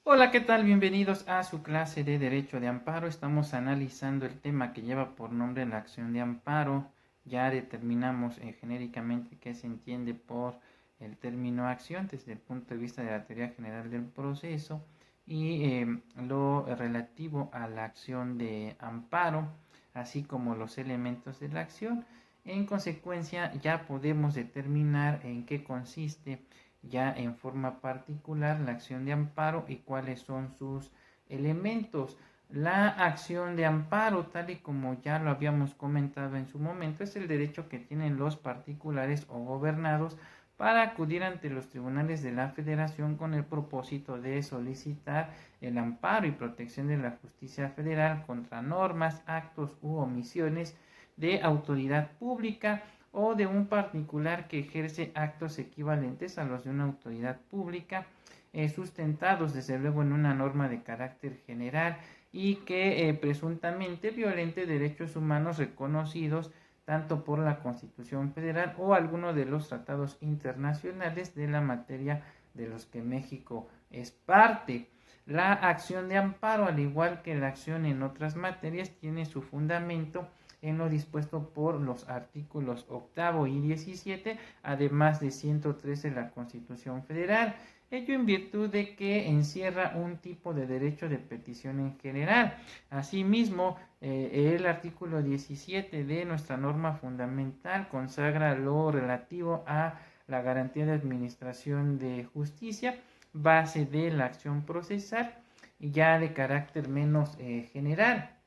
Hola, ¿qué tal? Bienvenidos a su clase de Derecho de Amparo. Estamos analizando el tema que lleva por nombre la acción de amparo. Ya determinamos genéricamente qué se entiende por el término acción desde el punto de vista de la teoría general del proceso y lo relativo a la acción de amparo, así como los elementos de la acción. En consecuencia, ya podemos determinar en qué consiste ya en forma particular la acción de amparo y cuáles son sus elementos. La acción de amparo, tal y como ya lo habíamos comentado en su momento, es el derecho que tienen los particulares o gobernados para acudir ante los tribunales de la Federación con el propósito de solicitar el amparo y protección de la justicia federal contra normas, actos u omisiones de autoridad pública o de un particular que ejerce actos equivalentes a los de una autoridad pública, sustentados desde luego en una norma de carácter general y que presuntamente violente derechos humanos reconocidos tanto por la Constitución Federal o alguno de los tratados internacionales de la materia de los que México es parte. La acción de amparo, al igual que la acción en otras materias, tiene su fundamento en lo dispuesto por los artículos 8 y 17, además de 113 de la Constitución Federal. Ello en virtud de que encierra un tipo de derecho de petición en general. Asimismo, el artículo 17 de nuestra norma fundamental consagra lo relativo a la garantía de administración de justicia, base de la acción procesal, ya de carácter menos general.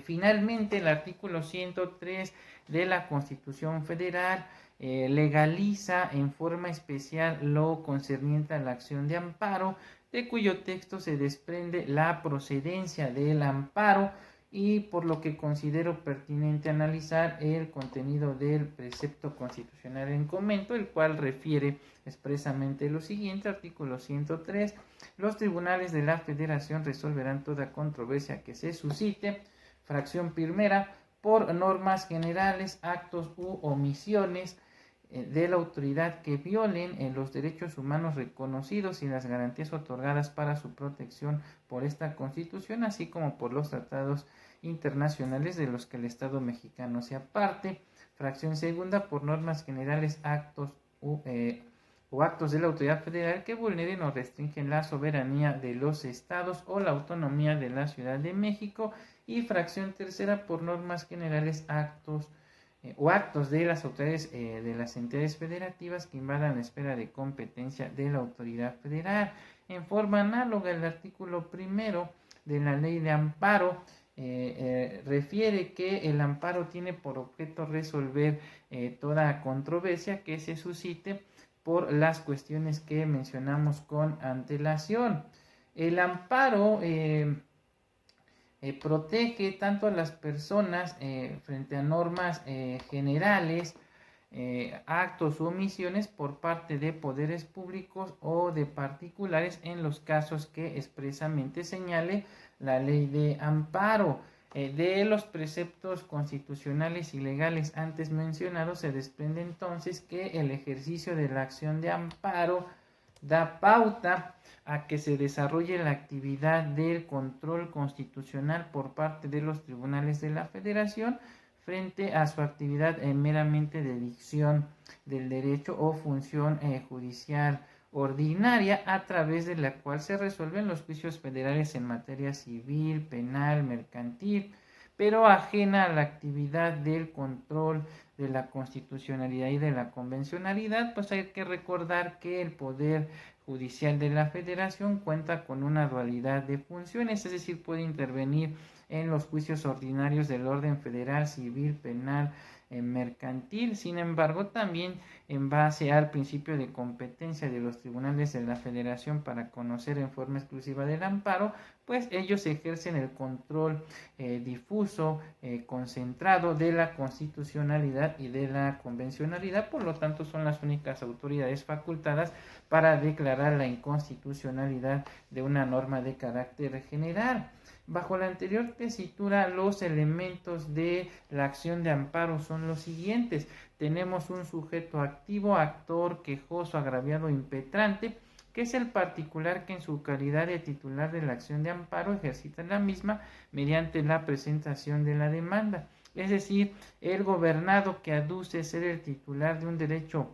Finalmente, el artículo 103 de la Constitución Federal legaliza en forma especial lo concerniente a la acción de amparo, de cuyo texto se desprende la procedencia del amparo y por lo que considero pertinente analizar el contenido del precepto constitucional en comento, el cual refiere expresamente lo siguiente: artículo 103, los tribunales de la Federación resolverán toda controversia que se suscite, fracción primera, por normas generales, actos u omisiones de la autoridad que violen los derechos humanos reconocidos y las garantías otorgadas para su protección por esta Constitución, así como por los tratados internacionales de los que el Estado mexicano sea parte. Fracción segunda, por normas generales, actos o actos de la autoridad federal que vulneren o restringen la soberanía de los estados o la autonomía de la Ciudad de México. Y fracción tercera, por normas generales, actos o actos de las autoridades de las entidades federativas que invadan la esfera de competencia de la autoridad federal. En forma análoga, el artículo primero de la ley de amparo refiere que el amparo tiene por objeto resolver toda controversia que se suscite por las cuestiones que mencionamos con antelación. El amparo protege tanto a las personas frente a normas generales, actos u omisiones por parte de poderes públicos o de particulares en los casos que expresamente señale la ley de amparo. De los preceptos constitucionales y legales antes mencionados se desprende entonces que el ejercicio de la acción de amparo da pauta a que se desarrolle la actividad del control constitucional por parte de los tribunales de la Federación frente a su actividad meramente de dicción del derecho o función judicial ordinaria, a través de la cual se resuelven los juicios federales en materia civil, penal, mercantil, pero ajena a la actividad del control de la constitucionalidad y de la convencionalidad. Pues hay que recordar que el poder judicial de la Federación cuenta con una dualidad de funciones, es decir, puede intervenir en los juicios ordinarios del orden federal, civil, penal, mercantil. Sin embargo, también en base al principio de competencia de los tribunales de la Federación para conocer en forma exclusiva del amparo, pues ellos ejercen el control difuso, concentrado de la constitucionalidad y de la convencionalidad. Por lo tanto, son las únicas autoridades facultadas para declarar la inconstitucionalidad de una norma de carácter general. Bajo la anterior tesitura, los elementos de la acción de amparo son los siguientes. Tenemos un sujeto activo, actor, quejoso, agraviado, impetrante, que es el particular que en su calidad de titular de la acción de amparo ejercita la misma mediante la presentación de la demanda. Es decir, el gobernado que aduce ser el titular de un derecho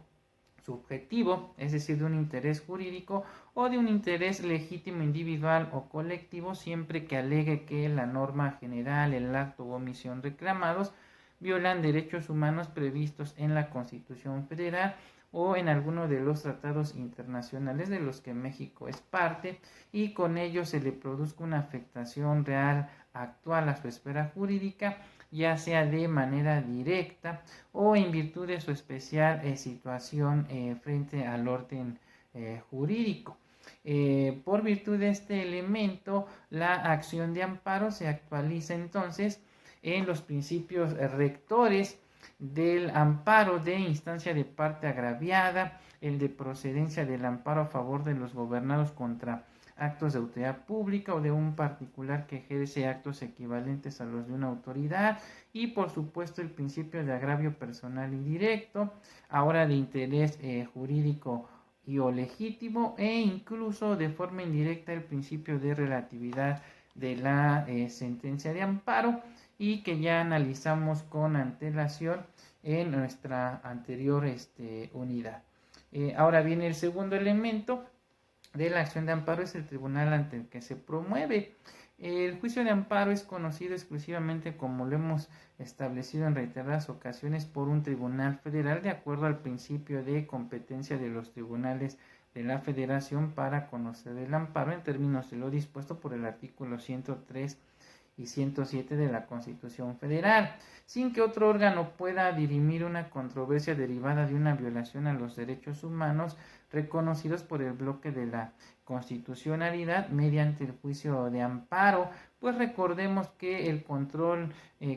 subjetivo, es decir, de un interés jurídico o de un interés legítimo individual o colectivo, siempre que alegue que la norma general, el acto u omisión reclamados violan derechos humanos previstos en la Constitución Federal o en alguno de los tratados internacionales de los que México es parte, y con ello se le produzca una afectación real actual a su esfera jurídica, ya sea de manera directa o en virtud de su especial situación frente al orden jurídico. Por virtud de este elemento, la acción de amparo se actualiza entonces en los principios rectores del amparo de instancia de parte agraviada, el de procedencia del amparo a favor de los gobernados contra actos de autoridad pública o de un particular que ejerce actos equivalentes a los de una autoridad, y por supuesto el principio de agravio personal indirecto, ahora de interés jurídico y o legítimo, e incluso de forma indirecta el principio de relatividad de la sentencia de amparo, y que ya analizamos con antelación en nuestra anterior unidad. Ahora viene el segundo elemento de la acción de amparo, es el tribunal ante el que se promueve. El juicio de amparo es conocido exclusivamente, como lo hemos establecido en reiteradas ocasiones, por un tribunal federal, de acuerdo al principio de competencia de los tribunales de la Federación para conocer el amparo en términos de lo dispuesto por el artículo 103 y 107 de la Constitución Federal, sin que otro órgano pueda dirimir una controversia derivada de una violación a los derechos humanos reconocidos por el bloque de la constitucionalidad mediante el juicio de amparo. Pues recordemos que el control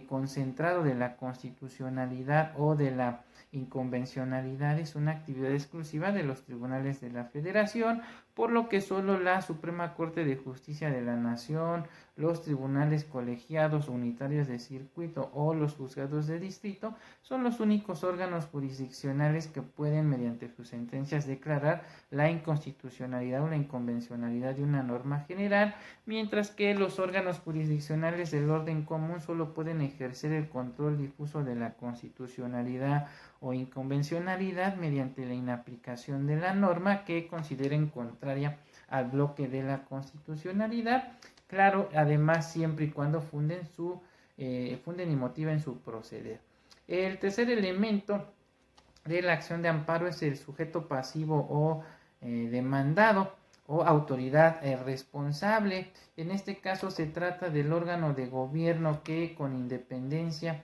concentrado de la constitucionalidad o de la inconvencionalidad es una actividad exclusiva de los tribunales de la Federación, por lo que solo la Suprema Corte de Justicia de la Nación, los tribunales colegiados unitarios de circuito o los juzgados de distrito son los únicos órganos jurisdiccionales que pueden, mediante sus sentencias, declarar la inconstitucionalidad o la inconvencionalidad de una norma general, mientras que los órganos jurisdiccionales del orden común solo pueden ejercer el control difuso de la constitucionalidad o inconvencionalidad mediante la inaplicación de la norma que consideren contraria al bloque de la constitucionalidad. Claro, además siempre y cuando funden y motiven su proceder. El tercer elemento de la acción de amparo es el sujeto pasivo o demandado o autoridad responsable. En este caso se trata del órgano de gobierno que, con independencia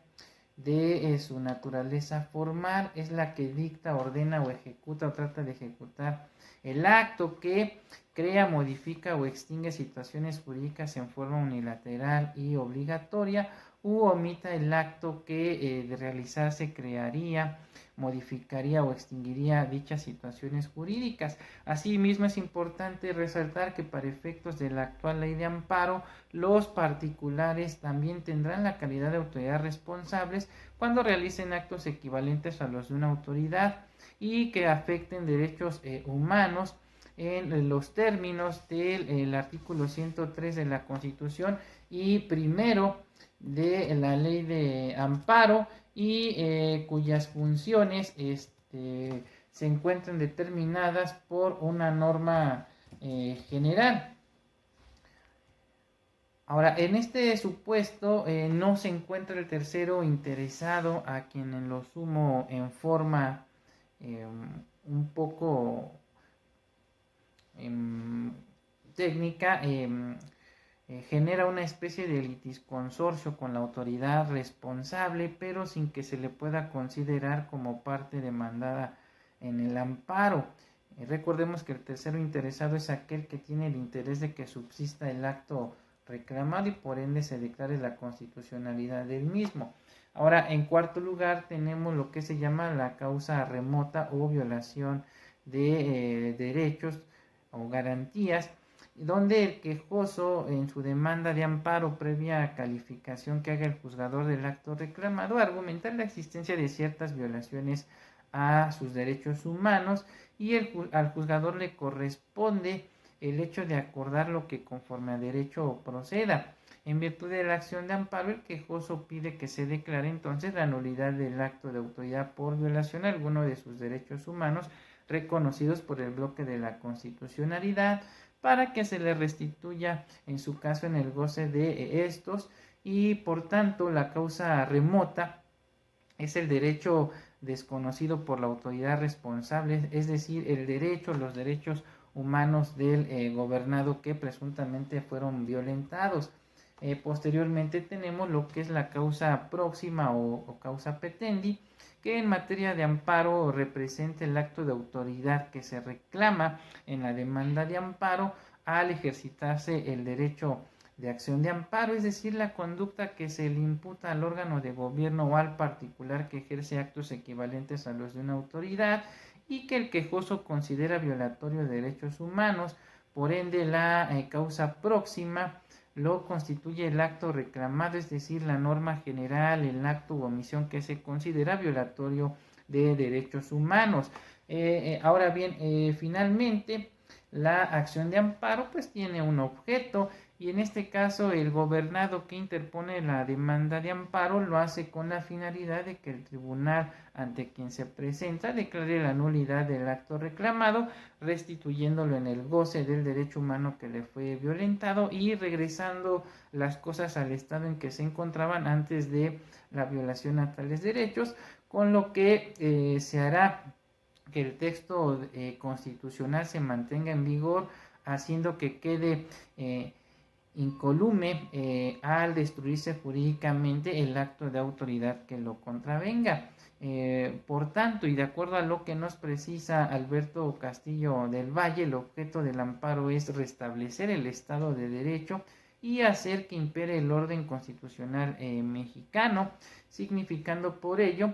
de su naturaleza formal, es la que dicta, ordena o ejecuta o trata de ejecutar el acto, que crea, modifica o extingue situaciones jurídicas en forma unilateral y obligatoria, u omita el acto que de realizarse crearía, modificaría o extinguiría dichas situaciones jurídicas. Asimismo, es importante resaltar que para efectos de la actual ley de amparo, los particulares también tendrán la calidad de autoridad responsables cuando realicen actos equivalentes a los de una autoridad y que afecten derechos humanos en los términos del artículo 103 de la Constitución y primero de la ley de amparo, y cuyas funciones se encuentran determinadas por una norma general. Ahora, en este supuesto no se encuentra el tercero interesado, a quien en lo sumo en forma un poco técnica genera una especie de litisconsorcio con la autoridad responsable, pero sin que se le pueda considerar como parte demandada en el amparo. Recordemos que el tercero interesado es aquel que tiene el interés de que subsista el acto reclamado y por ende se declare la constitucionalidad del mismo. Ahora, en cuarto lugar, tenemos lo que se llama la causa remota o violación de derechos o garantías, donde el quejoso, en su demanda de amparo previa calificación que haga el juzgador del acto reclamado, argumenta la existencia de ciertas violaciones a sus derechos humanos y al juzgador le corresponde el hecho de acordar lo que conforme a derecho proceda. En virtud de la acción de amparo, el quejoso pide que se declare entonces la nulidad del acto de autoridad por violación a alguno de sus derechos humanos reconocidos por el bloque de la constitucionalidad, para que se le restituya en su caso en el goce de estos, y por tanto la causa remota es el derecho desconocido por la autoridad responsable, es decir, el derecho, los derechos humanos del gobernado que presuntamente fueron violentados. Posteriormente tenemos lo que es la causa próxima o causa petendi, que en materia de amparo representa el acto de autoridad que se reclama en la demanda de amparo al ejercitarse el derecho de acción de amparo, es decir, la conducta que se le imputa al órgano de gobierno o al particular que ejerce actos equivalentes a los de una autoridad y que el quejoso considera violatorio de derechos humanos. Por ende, la causa próxima lo constituye el acto reclamado, es decir, la norma general, el acto u omisión que se considera violatorio de derechos humanos. Ahora bien, finalmente, la acción de amparo pues tiene un objeto, y en este caso el gobernado que interpone la demanda de amparo lo hace con la finalidad de que el tribunal ante quien se presenta declare la nulidad del acto reclamado, restituyéndolo en el goce del derecho humano que le fue violentado y regresando las cosas al estado en que se encontraban antes de la violación a tales derechos, con lo que se hará que el texto constitucional se mantenga en vigor, haciendo que quede incolume al destruirse jurídicamente el acto de autoridad que lo contravenga. Por tanto, y de acuerdo a lo que nos precisa Alberto Castillo del Valle, el objeto del amparo es restablecer el Estado de Derecho y hacer que impere el orden constitucional mexicano, significando por ello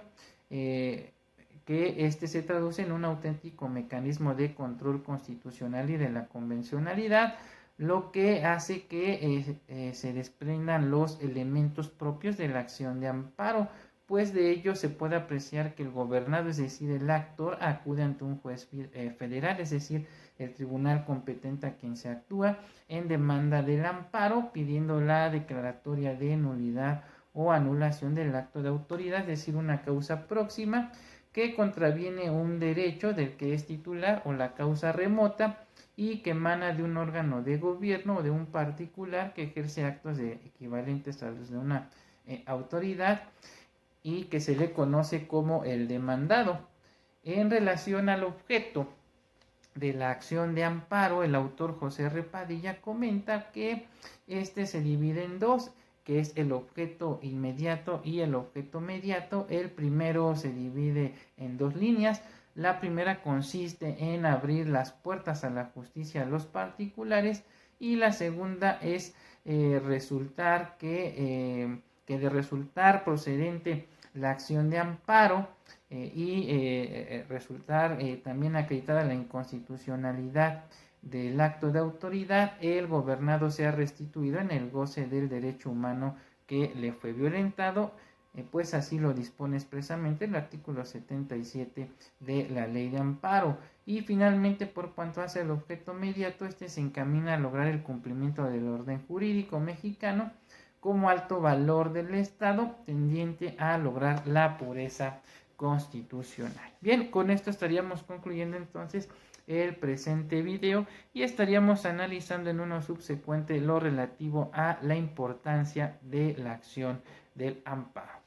que este se traduce en un auténtico mecanismo de control constitucional y de la convencionalidad, lo que hace que se desprendan los elementos propios de la acción de amparo, pues de ello se puede apreciar que el gobernado, es decir, el actor, acude ante un juez federal, es decir, el tribunal competente a quien se actúa en demanda del amparo, pidiendo la declaratoria de nulidad o anulación del acto de autoridad, es decir, una causa próxima que contraviene un derecho del que es titular, o la causa remota, y que emana de un órgano de gobierno o de un particular que ejerce actos equivalentes a los de una autoridad y que se le conoce como el demandado. En relación al objeto de la acción de amparo, el autor José R. Padilla comenta que este se divide en dos, que es el objeto inmediato y el objeto mediato. El primero se divide en dos líneas. La primera consiste en abrir las puertas a la justicia a los particulares, y la segunda es resultar que de resultar procedente la acción de amparo y resultar también acreditada la inconstitucionalidad del acto de autoridad, el gobernado sea restituido en el goce del derecho humano que le fue violentado, pues así lo dispone expresamente el artículo 77 de la ley de amparo. Y finalmente, por cuanto hace el objeto mediato, este se encamina a lograr el cumplimiento del orden jurídico mexicano como alto valor del Estado, tendiente a lograr la pureza constitucional. Bien, con esto estaríamos concluyendo entonces el presente video y estaríamos analizando en uno subsecuente lo relativo a la importancia de la acción del amparo.